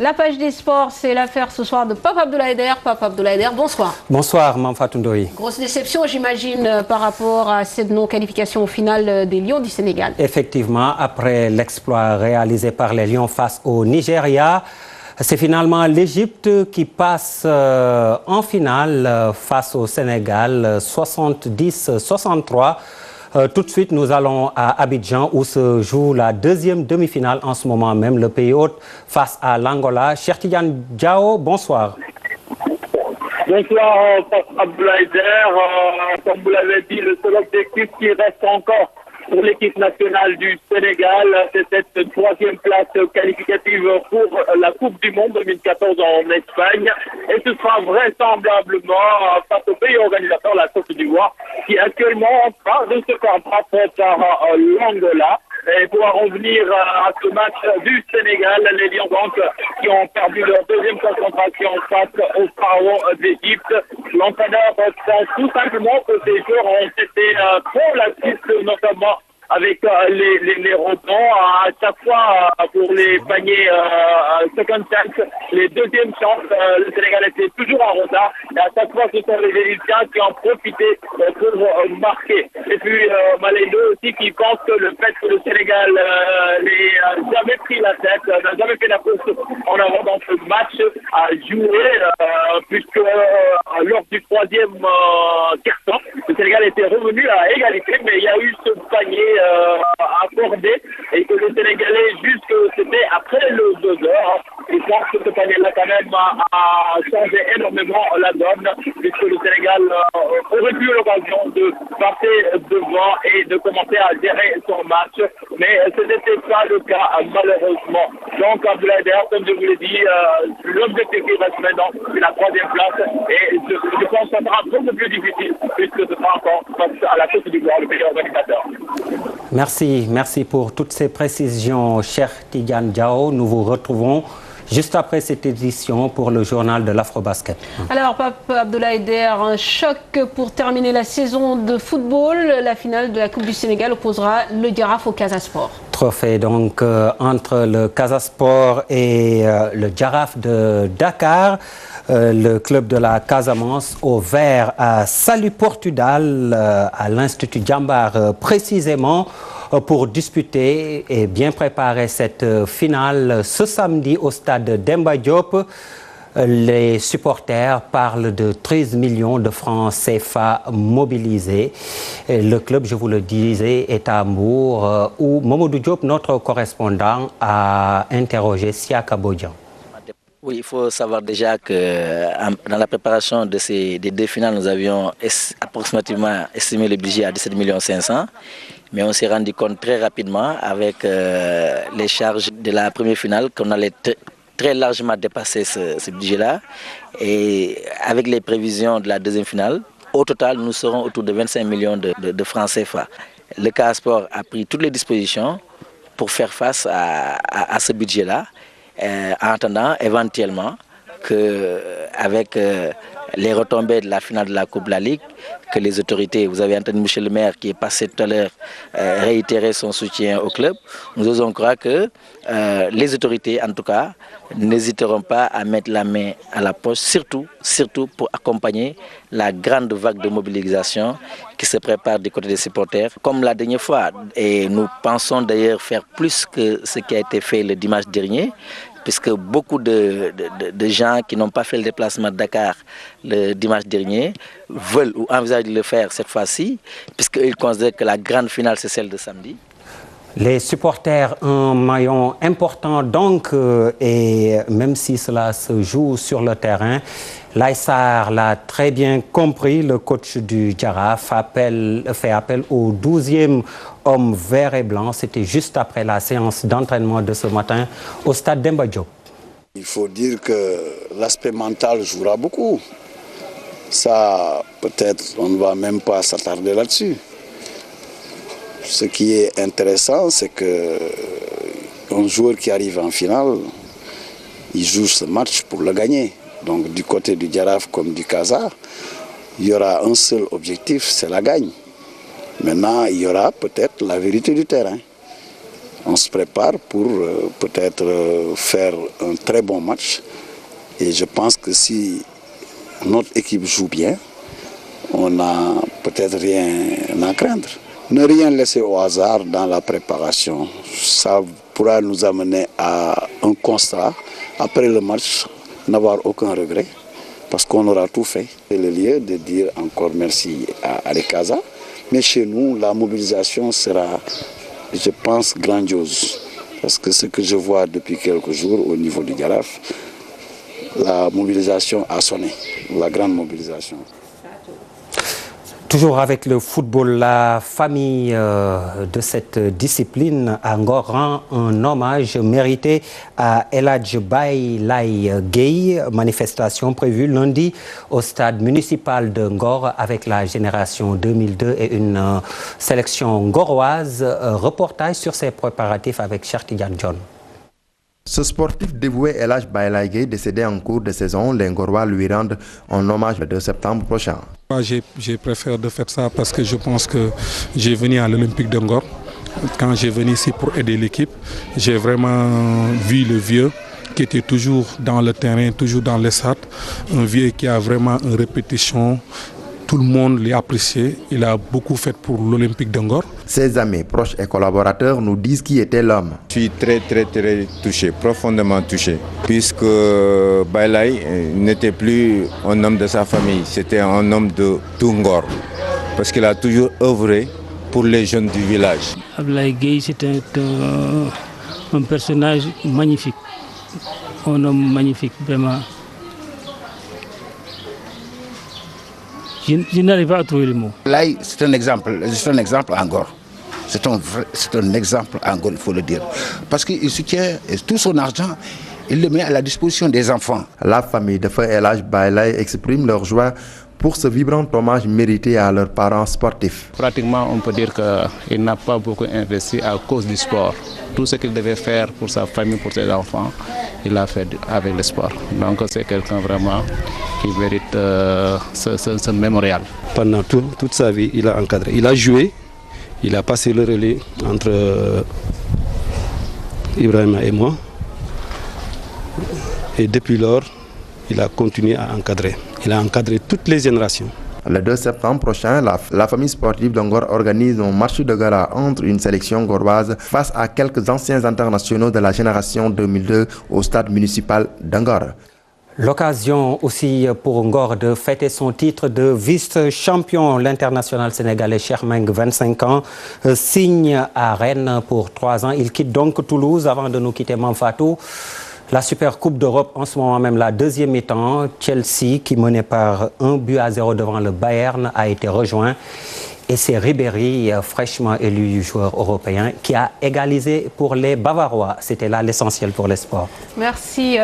La page des sports, c'est l'affaire ce soir de Pape Abdoulaye Eder. Pape Abdoulaye Eder, bonsoir. Bonsoir, Mame Fatou Ndoye. Grosse déception, j'imagine, par rapport à cette non-qualification au final des Lions du Sénégal. Effectivement, après l'exploit réalisé par les Lions face au Nigeria, c'est finalement l'Égypte qui passe en finale face au Sénégal, 70-63. Tout de suite, nous allons à Abidjan où se joue la deuxième demi-finale en ce moment même, le pays hôte face à l'Angola. Cheikh Tidiane Diao, bonsoir. Bonsoir, Abdoulaye Eder. Comme vous l'avez dit, le seul objectif qui reste encore pour l'équipe nationale du Sénégal, c'est cette troisième place qualificative pour la Coupe du Monde 2014 en Espagne. Et ce sera vraisemblablement face au pays organisateur, la Côte d'Ivoire, qui est actuellement en train de se faire battre par l'Angola. Et pour en revenir à ce match du Sénégal, les Lions donc qui ont perdu leur deuxième concentration face aux Pharaons d'Égypte. L'entraîneur pense tout simplement que ces joueurs ont été trop laxistes, notamment avec les rebonds. À chaque fois, pour les paniers second chance, les deuxièmes chances, le Sénégal était toujours en retard. Et à chaque fois, ce sont les Égyptiens qui ont profité pour marquer. Et puis, Malédo aussi qui pense que le fait que le Sénégal n'ait jamais pris la tête, n'a jamais fait la course en avant dans ce match, a joué, puisque lors du troisième quart-temps, le Sénégal était revenu à égalité, mais il y a eu ce panier accordé et que le Sénégalais, c'était après le 2 heures. Je pense que ce panier-là, quand même, a changé énormément la donne, puisque le Sénégal aurait eu l'occasion de passer devant et de commencer à gérer son match. Mais ce n'était pas le cas, malheureusement. Donc, Abdoulaye Eder, comme je vous l'ai dit, l'objectif qui reste maintenant, c'est la troisième place. Et je pense que ça sera beaucoup plus difficile, puisque ce sera encore face à la Côte d'Ivoire, le pays organisateur. Merci pour toutes ces précisions, Cheikh Tidiane Diao. Nous vous retrouvons juste après cette édition pour le journal de l'Afrobasket. Alors, Pape Abdoulaye Eder, un choc pour terminer la saison de football. La finale de la Coupe du Sénégal opposera le Jaraaf au Casa Sport. Trophée donc entre le Casa Sport et le Jaraaf de Dakar. Le club de la Casamance au vert à Salut Portudal, à l'Institut Djambar précisément, pour disputer et bien préparer cette finale ce samedi au stade Demba Diop. Les supporters parlent de 13 millions de francs CFA mobilisés. Et le club, je vous le disais, est à Mbour, où Mamadou Diop, notre correspondant, a interrogé Siaka Bodian. Oui, il faut savoir déjà que dans la préparation des deux finales, nous avions approximativement estimé le budget à 17 500 000. Mais on s'est rendu compte très rapidement avec les charges de la première finale qu'on allait très largement dépasser ce budget-là. Et avec les prévisions de la deuxième finale, au total, nous serons autour de 25 millions de francs CFA. Le Casa Sport a pris toutes les dispositions pour faire face à ce budget-là. En attendant éventuellement qu'avec les retombées de la finale de la Coupe de la Ligue, que les autorités, vous avez entendu Michel le maire qui est passé tout à l'heure réitérer son soutien au club, nous osons croire que les autorités en tout cas n'hésiteront pas à mettre la main à la poche, surtout pour accompagner la grande vague de mobilisation qui se prépare du côté des supporters. Comme la dernière fois, et nous pensons d'ailleurs faire plus que ce qui a été fait le dimanche dernier, puisque beaucoup de gens qui n'ont pas fait le déplacement de Dakar le dimanche dernier veulent ou envisagent de le faire cette fois-ci, puisqu'ils considèrent que la grande finale, c'est celle de samedi. Les supporters, un maillon important donc, et même si cela se joue sur le terrain, Laïsar l'a très bien compris, le coach du Jaraaf fait appel au 12e homme vert et blanc. C'était juste après la séance d'entraînement de ce matin au stade Demba Diop. Il faut dire que l'aspect mental jouera beaucoup. Ça, peut-être, on ne va même pas s'attarder là-dessus. Ce qui est intéressant, c'est qu'un joueur qui arrive en finale, il joue ce match pour le gagner. Donc du côté du Jaraaf comme du Casa, il y aura un seul objectif, c'est la gagne. Maintenant, il y aura peut-être la vérité du terrain. On se prépare pour peut-être faire un très bon match. Et je pense que si notre équipe joue bien, on n'a peut-être rien à craindre. Ne rien laisser au hasard dans la préparation. Ça pourra nous amener à un constat. Après le match, n'avoir aucun regret. Parce qu'on aura tout fait. C'est le lieu de dire encore merci à l'ECASA. Mais chez nous, la mobilisation sera, je pense, grandiose. Parce que ce que je vois depuis quelques jours au niveau du Jaraaf, la mobilisation a sonné, la grande mobilisation. Toujours avec le football, la famille de cette discipline à Ngor rend un hommage mérité à El Hadj Baye Laye Gueye. Manifestation prévue lundi au stade municipal de Ngor avec la génération 2002 et une sélection ngoroise. Reportage sur ces préparatifs avec Cheikh Tidiane John. Ce sportif dévoué El Hadj Baye Laye Gueye, décédé en cours de saison, les Ngorois lui rendent un hommage le 2 septembre prochain. J'ai préféré de faire ça parce que je pense que j'ai venu à l'Olympique de Ngor. Quand j'ai venu ici pour aider l'équipe, j'ai vraiment vu le vieux qui était toujours dans le terrain, toujours dans les stades. Un vieux qui a vraiment une répétition. Tout le monde l'a apprécié. Il a beaucoup fait pour l'Olympique de Ngor. Ses amis, proches et collaborateurs nous disent qui était l'homme. Je suis très touché, profondément touché. Puisque Baye Laye n'était plus un homme de sa famille, c'était un homme de tout Ngor. Parce qu'il a toujours œuvré pour les jeunes du village. Laye Gueye, c'était un personnage magnifique. Un homme magnifique, vraiment. Je n'arrive pas à trouver le mot. Laye, c'est un exemple en Ngor. C'est un exemple en Ngor, il faut le dire. Parce qu'il soutient tout son argent, il le met à la disposition des enfants. La famille de feu El Hadj Baye Laye exprime leur joie pour ce vibrant hommage mérité à leurs parents sportifs. Pratiquement, on peut dire qu'il n'a pas beaucoup investi à cause du sport. Tout ce qu'il devait faire pour sa famille, pour ses enfants, il l'a fait avec le sport. Donc c'est quelqu'un vraiment qui mérite ce mémorial. Pendant toute sa vie, il a encadré. Il a joué, il a passé le relais entre Ibrahima et moi. Et depuis lors, il a continué à encadrer. Il a encadré toutes les générations. Le 2 septembre prochain, la famille sportive de Ngor organise un match de gala entre une sélection ngoroise face à quelques anciens internationaux de la génération 2002 au stade municipal d'Ngor. L'occasion aussi pour Ngor de fêter son titre de vice-champion. L'international sénégalais Cheikh Meng, 25 ans, signe à Rennes pour 3 ans. Il quitte donc Toulouse avant de nous quitter Manfatou. La Super Coupe d'Europe, en ce moment même la deuxième mi-temps, Chelsea, qui menait par 1-0 devant le Bayern, a été rejoint. Et c'est Ribéry, fraîchement élu joueur européen, qui a égalisé pour les Bavarois. C'était là l'essentiel pour les sports. Merci.